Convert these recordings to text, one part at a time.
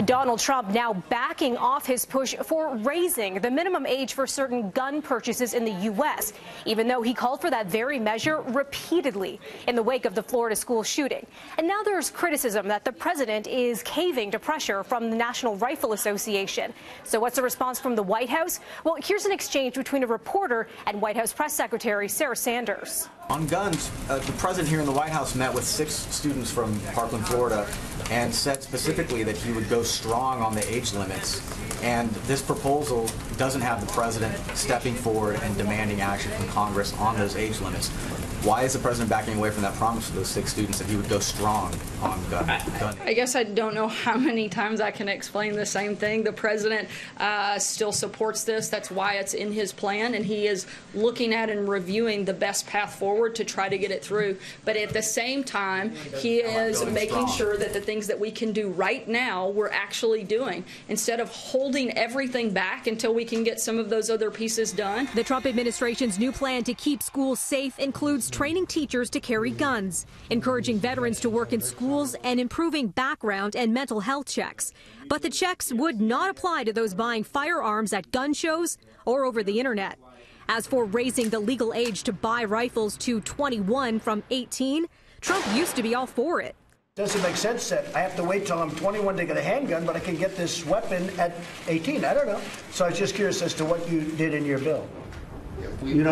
Donald Trump now backing off his push for raising the minimum age for certain gun purchases in the U.S., even though he called for that very measure repeatedly in the wake of the Florida school shooting. And now there's criticism that the president is caving to pressure from the National Rifle Association. So what's the response from the White House? Well, here's an exchange between a reporter and White House Press Secretary Sarah Sanders. On guns, the president here in the White House met with 6 students from Parkland, Florida, and said specifically that he would go strong on the age limits. And this proposal doesn't have the president stepping forward and demanding action from Congress on those age limits. Why is the president backing away from that promise to those 6 students that he would go strong on gun? I guess I don't know how many times I can explain the same thing. The president still supports this. That's why it's in his plan, and he is looking at and reviewing the best path forward to try to get it through. But at the same time, he is making sure that the things that we can do right now, we're actually doing, instead of holding everything back until we can get some of those other pieces done. The Trump administration's new plan to keep schools safe includes training teachers to carry guns, encouraging veterans to work in schools, and improving background and mental health checks. But the checks would not apply to those buying firearms at gun shows or over the internet. As for raising the legal age to buy rifles to 21 from 18, Trump used to be all for it. Doesn't make sense that I have to wait till I'm 21 to get a handgun, but I can get this weapon at 18. I don't know. So I was just curious as to what you did in your bill. We didn't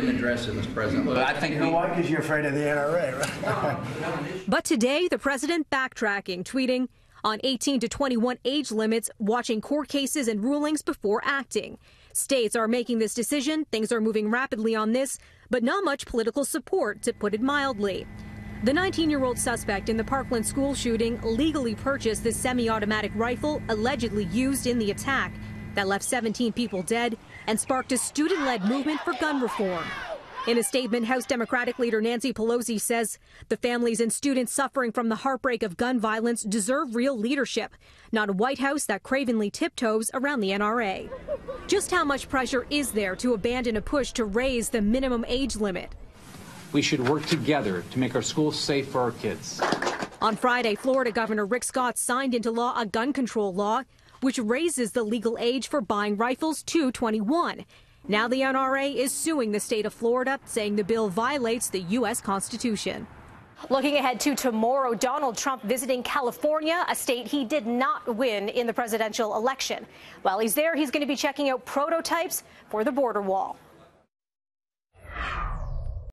address it, Mr. President. But I think you know why? Because you're afraid of the NRA, right? But today, the president backtracking, tweeting, on 18 to 21 age limits, watching court cases and rulings before acting. States are making this decision. Things are moving rapidly on this, but not much political support, to put it mildly. The 19-year-old suspect in the Parkland school shooting legally purchased the semi-automatic rifle allegedly used in the attack that left 17 people dead and sparked a student-led movement for gun reform. In a statement, House Democratic leader Nancy Pelosi says the families and students suffering from the heartbreak of gun violence deserve real leadership, not a White House that cravenly tiptoes around the NRA. Just how much pressure is there to abandon a push to raise the minimum age limit? We should work together to make our schools safe for our kids. On Friday, Florida Governor Rick Scott signed into law a gun control law, which raises the legal age for buying rifles to 21. Now the NRA is suing the state of Florida, saying the bill violates the U.S. Constitution. Looking ahead to tomorrow, Donald Trump visiting California, a state he did not win in the presidential election. While he's there, he's going to be checking out prototypes for the border wall.